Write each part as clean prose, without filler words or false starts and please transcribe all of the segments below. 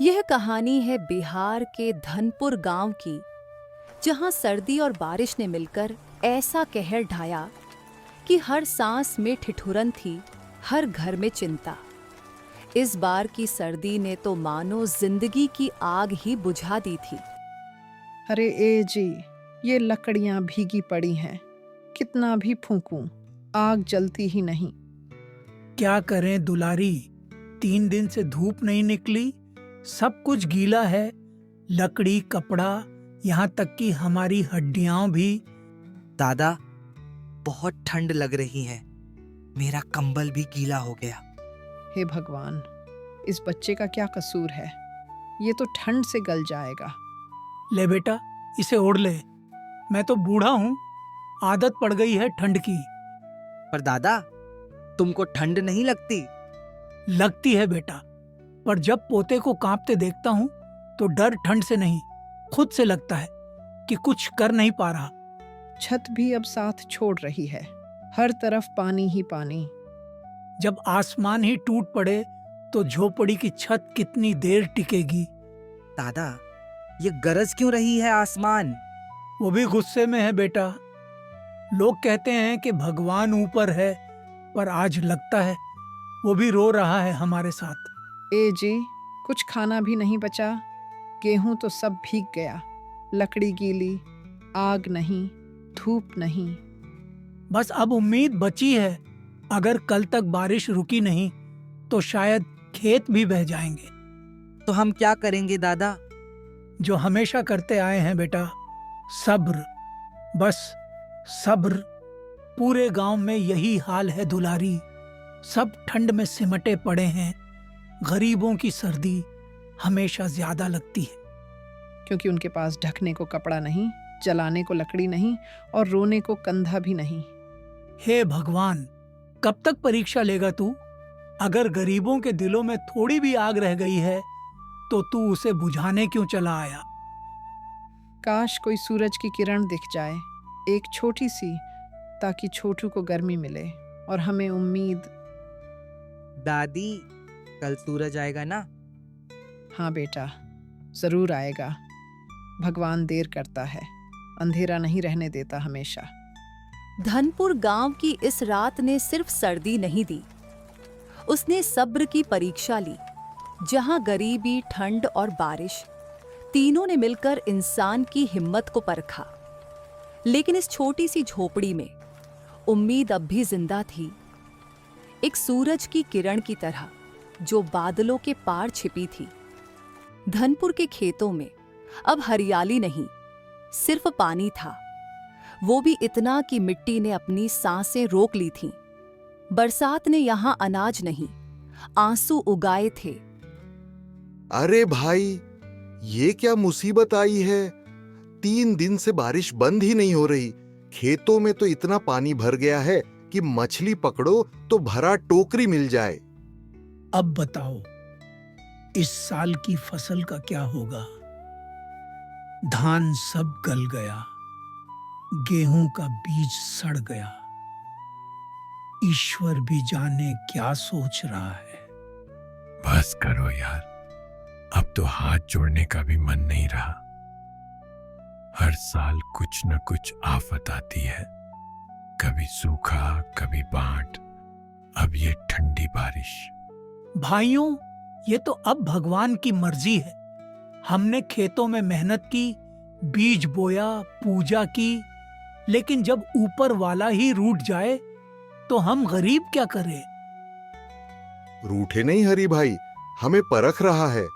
यह कहानी है बिहार के धनपुर गांव की, जहां सर्दी और बारिश ने मिलकर ऐसा कहर ढाया कि हर सांस में ठिठुरन थी, हर घर में चिंता। इस बार की सर्दी ने तो मानो जिंदगी की आग ही बुझा दी थी। अरे ए जी, ये लकड़ियां भीगी पड़ी हैं। कितना भी फूंकूं, आग जलती ही नहीं। क्या करें दुलारी, 3 दिन से धूप नहीं निकली, सब कुछ गीला है। लकड़ी, कपड़ा, यहाँ तक कि हमारी हड्डियां भी। दादा, बहुत ठंड लग रही है। मेरा कंबल भी गीला हो गया। हे भगवान, इस बच्चे का क्या कसूर है? ये तो ठंड से गल जाएगा। ले बेटा, इसे ओढ़ ले। मैं तो बूढ़ा हूँ, आदत पड़ गई है ठंड की। पर दादा, तुमको ठंड नहीं लगती? लगती है बेटा, पर जब पोते को कांपते देखता हूँ तो डर ठंड से नहीं, खुद से लगता है कि कुछ कर नहीं पा रहा। छत भी अब साथ छोड़ रही है, हर तरफ पानी ही पानी। जब आसमान ही टूट पड़े तो झोपड़ी की छत कितनी देर टिकेगी? दादा, ये गरज क्यों रही है आसमान? वो भी गुस्से में है बेटा। लोग कहते हैं कि भगवान ऊपर है, पर आज लगता है वो भी रो रहा है हमारे साथ। ए जी, कुछ खाना भी नहीं बचा। गेहूं तो सब भीग गया, लकड़ी गीली, आग नहीं, धूप नहीं। बस अब उम्मीद बची है, अगर कल तक बारिश रुकी नहीं तो शायद खेत भी बह जाएंगे। तो हम क्या करेंगे दादा? जो हमेशा करते आए हैं बेटा, सब्र, बस सब्र। पूरे गांव में यही हाल है दुलारी, सब ठंड में सिमटे पड़े हैं। गरीबों की सर्दी हमेशा ज्यादा लगती है, क्योंकि उनके पास ढकने को कपड़ा नहीं, जलाने को लकड़ी नहीं और रोने को कंधा भी नहीं। हे भगवान, कब तक परीक्षा लेगा तू? अगर गरीबों के दिलों में थोड़ी भी आग रह गई है तो तू उसे बुझाने क्यों चला आया? काश कोई सूरज की किरण दिख जाए, एक छोटी सी, ताकि छोटू को गर्मी मिले और हमें उम्मीद। दादी, कल सूरज आएगा ना? हाँ बेटा, जरूर आएगा। भगवान देर करता है, अंधेरा नहीं रहने देता हमेशा। धनपुर गांव की इस रात ने सिर्फ सर्दी नहीं दी, उसने सब्र की परीक्षा ली। जहां गरीबी, ठंड और बारिश तीनों ने मिलकर इंसान की हिम्मत को परखा। लेकिन इस छोटी सी झोपड़ी में उम्मीद अब भी जिंदा थी, एक सूरज की किरण की तरह जो बादलों के पार छिपी थी। धनपुर के खेतों में अब हरियाली नहीं, सिर्फ पानी था, वो भी इतना कि मिट्टी ने अपनी सांसें रोक ली थीं। बरसात ने यहां अनाज नहीं, आंसू उगाए थे। अरे भाई, ये क्या मुसीबत आई है? 3 दिन से बारिश बंद ही नहीं हो रही। खेतों में तो इतना पानी भर गया है कि मछली पकड़ो तो भरा टोकरी मिल जाए। अब बताओ, इस साल की फसल का क्या होगा? धान सब गल गया, गेहूं का बीज सड़ गया। ईश्वर भी जाने क्या सोच रहा है। बस करो यार, अब तो हाथ जोड़ने का भी मन नहीं रहा। हर साल कुछ न कुछ आफत आती है, कभी सूखा, कभी बाढ़, अब ये ठंडी बारिश। भाइयों, ये तो अब भगवान की मर्जी है। हमने खेतों में मेहनत की, बीज बोया, पूजा की, लेकिन जब ऊपर वाला ही रूठ जाए तो हम गरीब क्या करें? रूठे नहीं हरी भाई, हमें परख रहा है।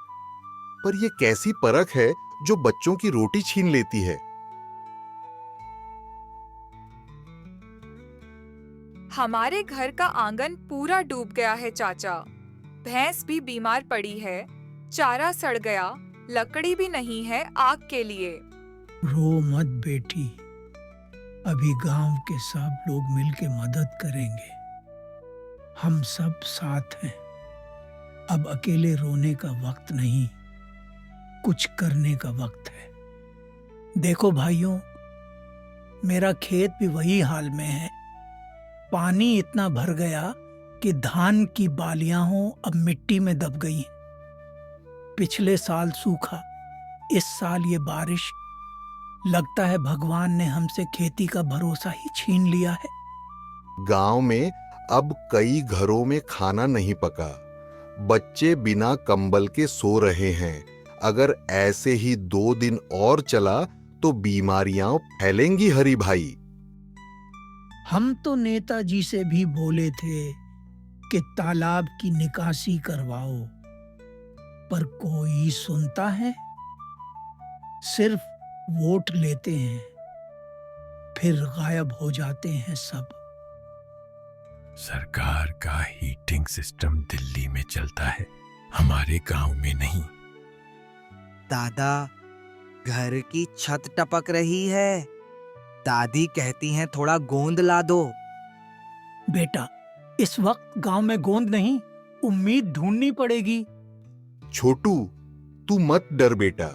पर ये कैसी परख है जो बच्चों की रोटी छीन लेती है? हमारे घर का आंगन पूरा डूब गया है चाचा। भैंस भी बीमार पड़ी है, चारा सड़ गया, लकड़ी भी नहीं है आग के लिए। रो मत बेटी, अभी गांव के सब लोग मिलके मदद करेंगे। हम सब साथ हैं। अब अकेले रोने का वक्त नहीं, कुछ करने का वक्त है। देखो भाइयों, मेरा खेत भी वही हाल में है। पानी इतना भर गया कि धान की बालियां अब मिट्टी में दब गई हैं। पिछले साल सूखा, इस साल ये बारिश। लगता है भगवान ने हमसे खेती का भरोसा ही छीन लिया है। गांव में अब कई घरों में खाना नहीं पका, बच्चे बिना कंबल के सो रहे हैं। अगर ऐसे ही 2 दिन और चला तो बीमारियां फैलेंगी हरि भाई। हम तो नेताजी से भी बोले थे कि तालाब की निकासी करवाओ, पर कोई सुनता है? सिर्फ वोट लेते हैं, फिर गायब हो जाते हैं सब। सरकार का हीटिंग सिस्टम दिल्ली में चलता है, हमारे गांव में नहीं। दादा, घर की छत टपक रही है। दादी कहती हैं थोड़ा गोंद ला दो। बेटा, इस वक्त गांव में गोंद नहीं, उम्मीद ढूंढनी पड़ेगी। छोटू, तू मत डर बेटा।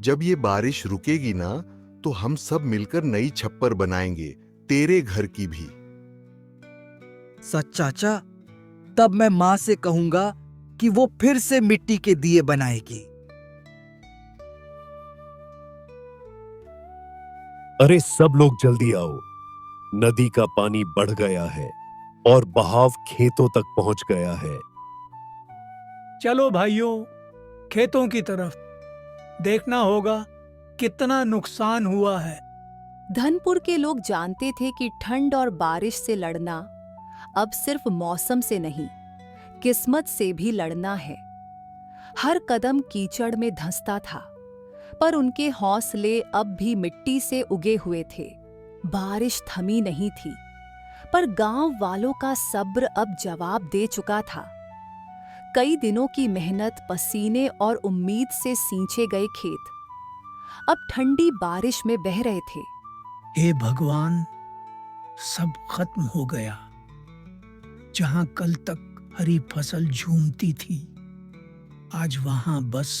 जब ये बारिश रुकेगी ना तो हम सब मिलकर नई छप्पर बनाएंगे, तेरे घर की भी। सच चाचा? तब मैं माँ से कहूंगा कि वो फिर से मिट्टी के दिए बनाएगी। अरे सब लोग जल्दी आओ, नदी का पानी बढ़ गया है और बहाव खेतों तक पहुंच गया है। चलो भाइयों, खेतों की तरफ। देखना होगा कितना नुकसान हुआ है। धनपुर के लोग जानते थे कि ठंड और बारिश से लड़ना अब सिर्फ मौसम से नहीं, किस्मत से भी लड़ना है। हर कदम कीचड़ में धंसता था, पर उनके हौसले अब भी मिट्टी से उगे हुए थे। बारिश थमी नहीं थी, पर गांव वालों का सब्र अब जवाब दे चुका था। कई दिनों की मेहनत, पसीने और उम्मीद से सींचे गए खेत अब ठंडी बारिश में बह रहे थे। हे भगवान, सब खत्म हो गया। जहां कल तक हरी फसल झूमती थी, आज वहां बस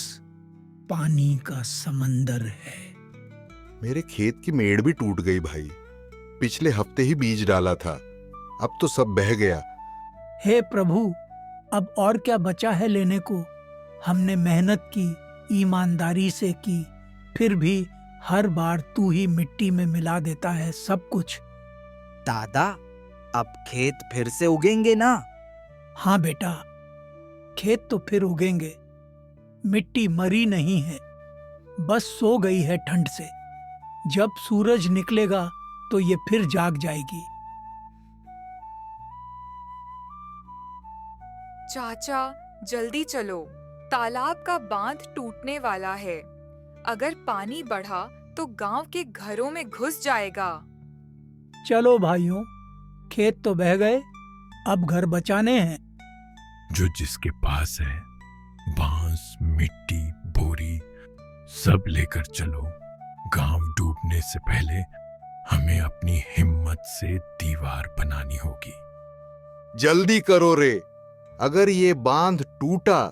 पानी का समंदर है। मेरे खेत की मेड़ भी टूट गई भाई। पिछले हफ्ते ही बीज डाला था, अब तो सब बह गया। हे प्रभु, अब और क्या बचा है लेने को? हमने मेहनत की, ईमानदारी से की, फिर भी हर बार तू ही मिट्टी में मिला देता है सब कुछ। दादा, अब खेत फिर से उगेंगे ना? हाँ बेटा, खेत तो फिर उगेंगे। मिट्टी मरी नहीं है, बस सो गई है ठंड से। जब सूरज निकलेगा तो ये फिर जाग जाएगी। चाचा, जल्दी चलो, तालाब का बांध टूटने वाला है। अगर पानी बढ़ा तो गांव के घरों में घुस जाएगा। चलो भाइयों, खेत तो बह गए, अब घर बचाने हैं। जो जिसके पास है, बांस, मिट्टी, बोरी सब लेकर चलो। गांव डूबने से पहले हमें अपनी हिम्मत से दीवार बनानी होगी। जल्दी करो रे, अगर ये बांध टूटा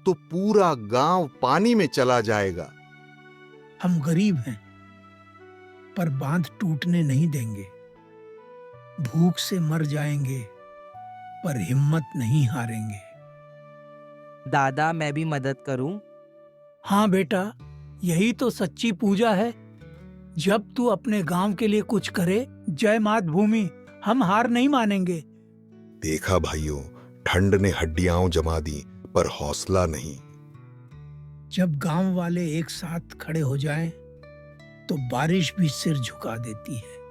तो पूरा गांव पानी में चला जाएगा। हम गरीब हैं, पर बांध टूटने नहीं देंगे। भूख से मर जाएंगे, पर हिम्मत नहीं हारेंगे। दादा, मैं भी मदद करूं? हाँ बेटा, यही तो सच्ची पूजा है। जब तू अपने गांव के लिए कुछ करे, जय मातृभूमि, हम हार नहीं मानेंगे। देखा भाइयों, ठंड ने हड्डियां जमा दी, पर हौसला नहीं। जब गांव वाले एक साथ खड़े हो जाएं, तो बारिश भी सिर झुका देती है।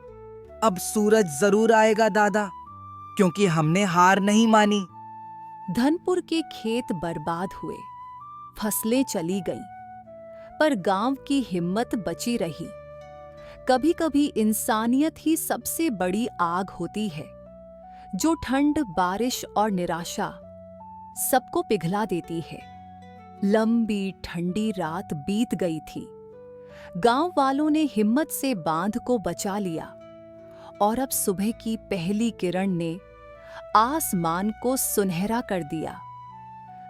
अब सूरज जरूर आएगा दादा, क्योंकि हमने हार नहीं मानी। धनपुर के खेत बर्बाद हुए, फसलें चली गईं, पर गांव की हिम्मत बची रही। कभी कभी इंसानियत ही सबसे बड़ी आग होती है, जो ठंड, बारिश और निराशा सबको पिघला देती है। लंबी ठंडी रात बीत गई थी। गांव वालों ने हिम्मत से बांध को बचा लिया, और अब सुबह की पहली किरण ने आसमान को सुनहरा कर दिया।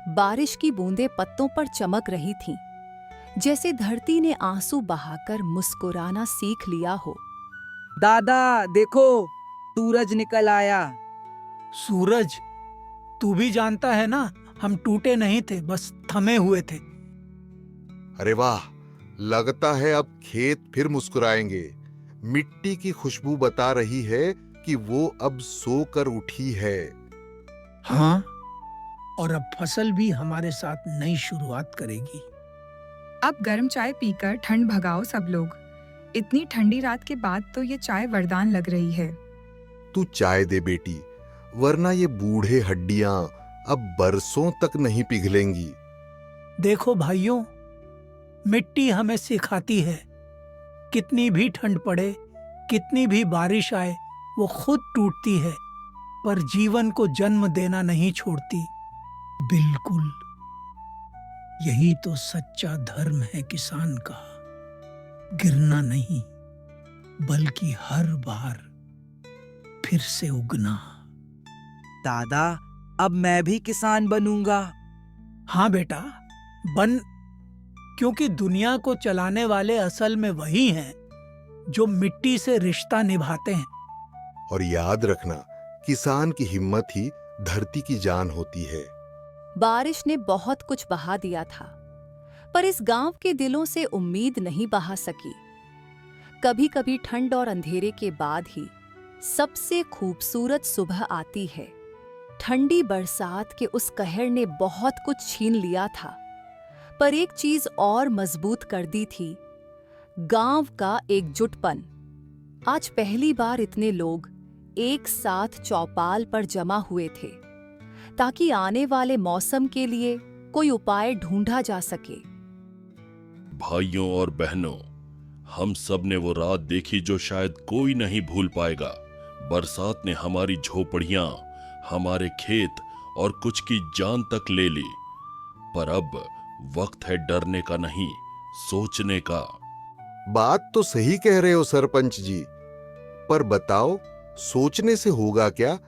बारिश की बूंदें पत्तों पर चमक रही थीं, जैसे धरती ने आंसू बहाकर मुस्कुराना सीख लिया हो। दादा देखो, सूरज निकल आया। सूरज, तू भी जानता है ना, हम टूटे नहीं थे, बस थमे हुए थे। अरे वाह, लगता है अब खेत फिर मुस्कुराएंगे। मिट्टी की खुशबू बता रही है कि वो अब सोकर उठी है। हाँ, और अब फसल भी हमारे साथ नई शुरुआत करेगी। अब गर्म चाय पीकर ठंड भगाओ सब लोग। इतनी ठंडी रात के बाद तो ये चाय वरदान लग रही है। तू चाय दे बेटी, वरना ये बूढ़े हड्डियां अब बरसों तक नहीं पिघलेंगी। देखो भाइयों, मिट्टी हमें सिखाती है, कितनी भी ठंड पड़े, कितनी भी बारिश आए, वो खुद टूटती है पर जीवन को जन्म देना नहीं छोड़ती। बिल्कुल, यही तो सच्चा धर्म है किसान का। गिरना नहीं, बल्कि हर बार फिर से उगना। दादा, अब मैं भी किसान बनूंगा। हाँ बेटा, बन, क्योंकि दुनिया को चलाने वाले असल में वही हैं जो मिट्टी से रिश्ता निभाते हैं। और याद रखना, किसान की हिम्मत ही धरती की जान होती है। बारिश ने बहुत कुछ बहा दिया था, पर इस गांव के दिलों से उम्मीद नहीं बहा सकी। कभी कभी ठंड और अंधेरे के बाद ही सबसे खूबसूरत सुबह आती है। ठंडी बरसात के उस कहर ने बहुत कुछ छीन लिया था, पर एक चीज और मजबूत कर दी थी, गांव का एकजुटपन। आज पहली बार इतने लोग एक साथ चौपाल पर जमा हुए थे, ताकि आने वाले मौसम के लिए कोई उपाय ढूंढा जा सके। भाइयों और बहनों, हम सब ने वो रात देखी जो शायद कोई नहीं भूल पाएगा। बरसात ने हमारी झोपड़ियां, हमारे खेत और कुछ की जान तक ले ली। पर अब वक्त है डरने का नहीं, सोचने का। बात तो सही कह रहे हो सरपंच जी, पर बताओ, सोचने से होगा क्या?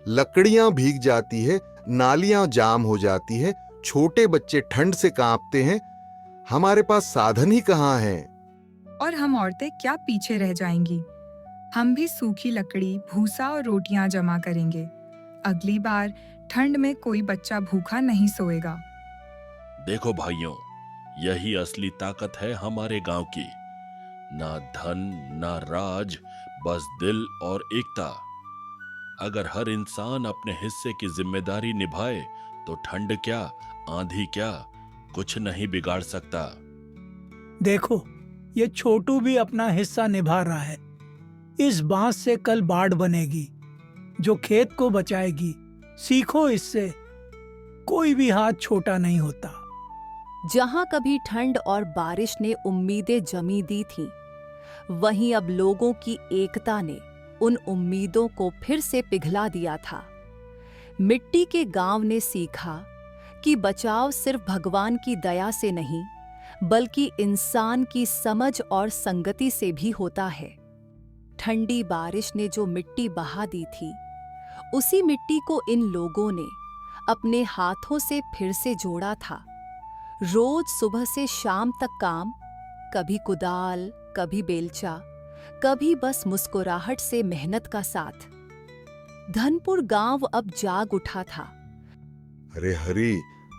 लकड़ियां भीग जाती है, नालियां जाम हो जाती है, छोटे बच्चे ठंड से कांपते हैं। हमारे पास साधन ही कहाँ हैं? और हम औरतें क्या पीछे रह जाएंगी? हम भी सूखी लकड़ी, भूसा और रोटियां जमा करेंगे। अगली बार ठंड में कोई बच्चा भूखा नहीं सोएगा। देखो भाइयों, यही असली ताकत है हमारे गांव की। ना धन, ना राज, बस दिल और एकता। अगर हर इंसान अपने हिस्से की जिम्मेदारी निभाए तो ठंड क्या, आंधी क्या, कुछ नहीं बिगाड़ सकता। देखो, ये छोटू भी अपना हिस्सा निभा रहा है। इस बांस से कल बाड़ बनेगी जो खेत को बचाएगी। सीखो इससे, कोई भी हाथ छोटा नहीं होता। जहां कभी ठंड और बारिश ने उम्मीदें जमी दी थीं, वहीं अब लोगों की एकता ने उन उम्मीदों को फिर से पिघला दिया था। मिट्टी के गांव ने सीखा कि बचाव सिर्फ भगवान की दया से नहीं, बल्कि इंसान की समझ और संगति से भी होता है। ठंडी बारिश ने जो मिट्टी बहा दी थी, उसी मिट्टी को इन लोगों ने अपने हाथों से फिर से जोड़ा था। रोज सुबह से शाम तक काम, कभी कुदाल, कभी बेलचा, कभी बस मुस्कुराहट से मेहनत का साथ। धनपुर गांव अब जाग उठा था। अरे हरी,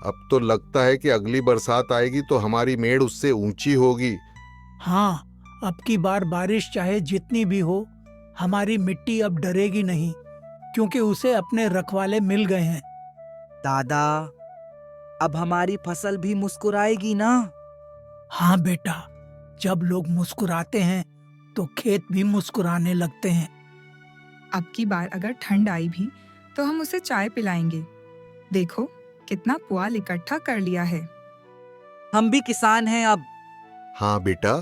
अब तो लगता है कि अगली बरसात आएगी तो हमारी मेड़ उससे ऊंची होगी। हाँ, अब की बार बारिश चाहे जितनी भी हो, हमारी मिट्टी अब डरेगी नहीं, क्योंकि उसे अपने रखवाले मिल गए हैं। दादा, अब हमारी फसल भी मुस्कुराएगी ना? हाँ बेटा, जब लोग मुस्कुराते हैं तो खेत भी मुस्कुराने लगते हैं। अब की बार अगर ठंड आई भी तो हम उसे चाय पिलाएंगे। देखो कितना पुआल इकट्ठा कर लिया है। हम भी किसान हैं अब। हाँ बेटा,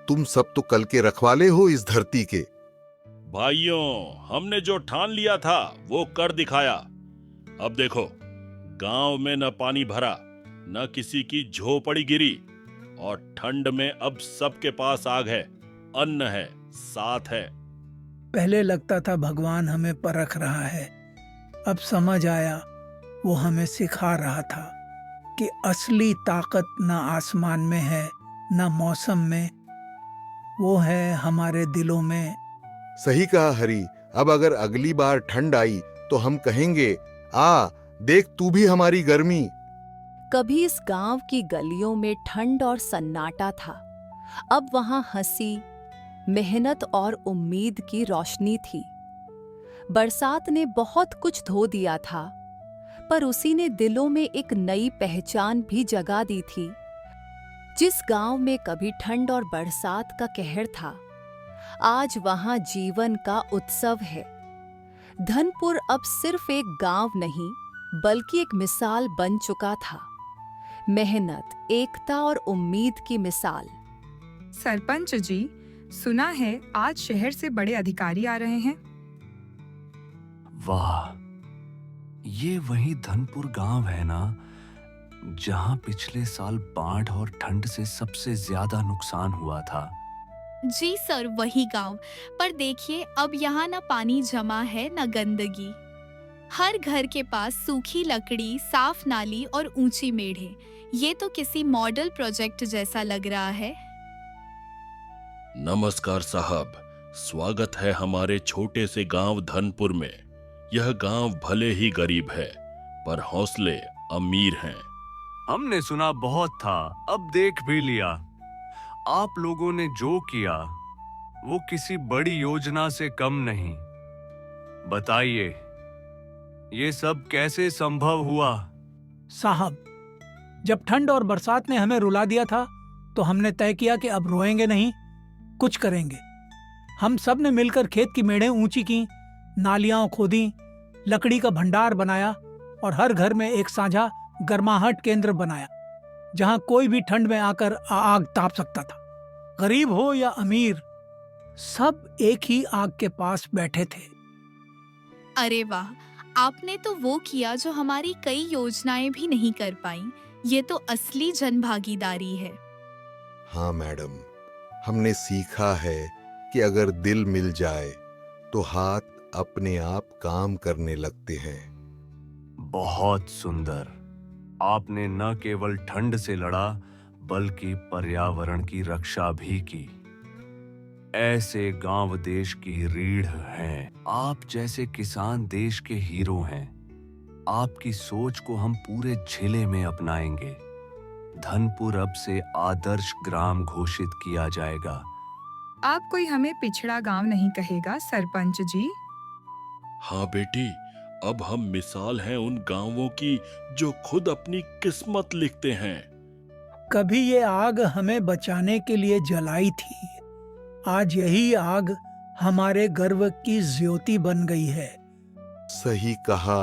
तुम सब तो कल के रखवाले हो इस धरती के। भाइयों, हमने जो ठान लिया था वो कर दिखाया। अब देखो, गांव में न पानी भरा, न किसी की झोपड़ी गिरी, और ठंड में अब सबके पास आग है, अन्न है, साथ है। पहले लगता था भगवान हमें परख रहा है, अब समझ आया वो हमें सिखा रहा था कि असली ताकत न आसमान में है, न मौसम में, वो है हमारे दिलों में। सही कहा हरी। अब अगर अगली बार ठंड आई तो हम कहेंगे, आ देख तू भी हमारी गर्मी। कभी इस गांव की गलियों में ठंड और सन्नाटा था, अब वहां हंसी, मेहनत और उम्मीद की रोशनी थी। बरसात ने बहुत कुछ धो दिया था, पर उसी ने दिलों में एक नई पहचान भी जगा दी थी। जिस गांव में कभी ठंड और बरसात का कहर था, आज वहां जीवन का उत्सव है। धनपुर अब सिर्फ एक गांव नहीं, बल्कि एक मिसाल बन चुका था। मेहनत, एकता और उम्मीद की मिसाल। सरपंच जी, सुना है आज शहर से बड़े अधिकारी आ रहे हैं। वाह, ये वही धनपुर गांव है ना, जहां पिछले साल बाढ़ और ठंड से सबसे ज्यादा नुकसान हुआ था। जी सर, वही गांव। पर देखिए, अब यहाँ ना पानी जमा है ना गंदगी। हर घर के पास सूखी लकड़ी, साफ नाली और ऊंची मेढ़े। ये तो किसी मॉडल प्रोजेक्ट जैसा लग रहा है। नमस्कार साहब, स्वागत है हमारे छोटे से गांव धनपुर में। यह गांव भले ही गरीब है, पर हौसले अमीर हैं। हमने सुना बहुत था, अब देख भी लिया। आप लोगों ने जो किया वो किसी बड़ी योजना से कम नहीं। बताइए, ये सब कैसे संभव हुआ? साहब, जब ठंड और बरसात ने हमें रुला दिया था, तो हमने तय किया कि अब रोएंगे नहीं, कुछ करेंगे। हम सब ने मिलकर खेत की मेढ़ें ऊंची की, नालियां खोदी, लकड़ी का भंडार बनाया और हर घर में एक साझा गर्माहट केंद्र बनाया, जहां कोई भी ठंड में आकर आग ताप सकता था। गरीब हो या अमीर, सब एक ही आग के पास बैठे थे। अरे वाह, आपने तो वो किया जो हमारी कई योजनाएं भी नहीं कर पाई। ये तो असली जनभागीदारी है। हाँ मैडम, हमने सीखा है कि अगर दिल मिल जाए तो हाथ अपने आप काम करने लगते हैं। बहुत सुंदर। आपने न केवल ठंड से लड़ा, बल्कि पर्यावरण की रक्षा भी की। ऐसे गांव देश की रीढ़ हैं। आप जैसे किसान देश के हीरो हैं। आपकी सोच को हम पूरे जिले में अपनाएंगे। धनपुर अब से आदर्श ग्राम घोषित किया जाएगा। आप कोई हमें पिछड़ा गांव नहीं कहेगा सरपंच जी। हाँ बेटी, अब हम मिसाल हैं उन गांवों की जो खुद अपनी किस्मत लिखते हैं। कभी ये आग हमें बचाने के लिए जलाई थी, आज यही आग हमारे गर्व की ज्योति बन गई है। सही कहा।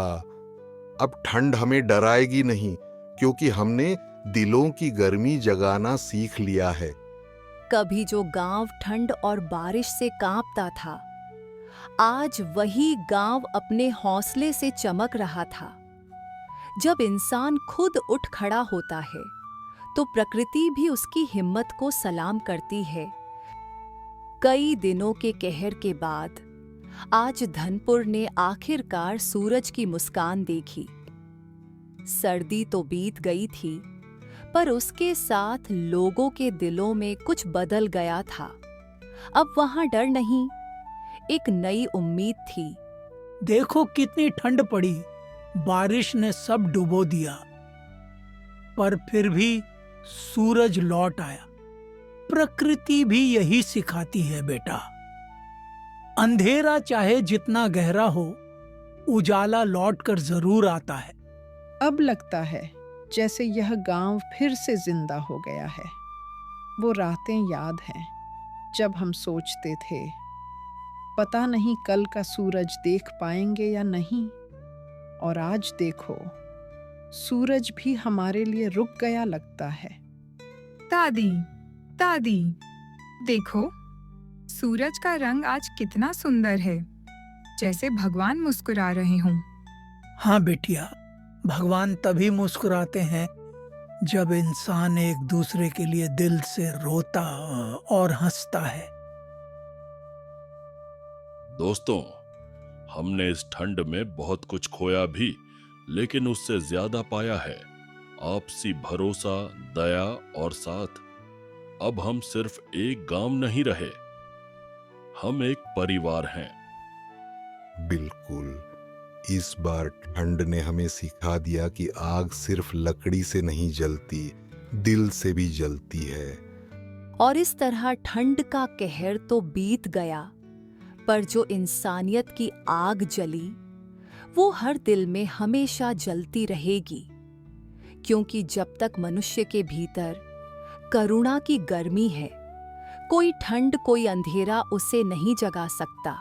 अब ठंड हमें डराएगी नहीं, क्योंकि हमने दिलों की गर्मी जगाना सीख लिया है। कभी जो गांव ठंड और बारिश से कांपता था, आज वही गांव अपने हौसले से चमक रहा था। जब इंसान खुद उठ खड़ा होता है, तो प्रकृति भी उसकी हिम्मत को सलाम करती है। कई दिनों के कहर के बाद आज धनपुर ने आखिरकार सूरज की मुस्कान देखी। सर्दी तो बीत गई थी, पर उसके साथ लोगों के दिलों में कुछ बदल गया था। अब वहां डर नहीं, एक नई उम्मीद थी। देखो कितनी ठंड पड़ी, बारिश ने सब डुबो दिया, पर फिर भी सूरज लौट आया। प्रकृति भी यही सिखाती है बेटा। अंधेरा चाहे जितना गहरा हो, उजाला लौटकर जरूर आता है। अब लगता है जैसे यह गांव फिर से जिंदा हो गया है। वो रातें याद हैं जब हम सोचते थे, पता नहीं कल का सूरज देख पाएंगे या नहीं। और आज देखो, सूरज भी हमारे लिए रुक गया लगता है। दादी, दादी, देखो, सूरज का रंग आज कितना सुंदर है, जैसे भगवान मुस्कुरा रहे हों। हाँ बेटिया, भगवान तभी मुस्कुराते हैं जब इंसान एक दूसरे के लिए दिल से रोता और हंसता है। दोस्तों, हमने इस ठंड में बहुत कुछ खोया भी, लेकिन उससे ज्यादा पाया है आपसी भरोसा, दया और साथ। अब हम सिर्फ एक गांव नहीं रहे, हम एक परिवार हैं। बिल्कुल, इस बार ठंड ने हमें सिखा दिया कि आग सिर्फ लकड़ी से नहीं जलती, दिल से भी जलती है। और इस तरह ठंड का कहर तो बीत गया, पर जो इंसानियत की आग जली वो हर दिल में हमेशा जलती रहेगी, क्योंकि जब तक मनुष्य के भीतर करुणा की गर्मी है, कोई ठंड कोई अंधेरा उसे नहीं जगा सकता।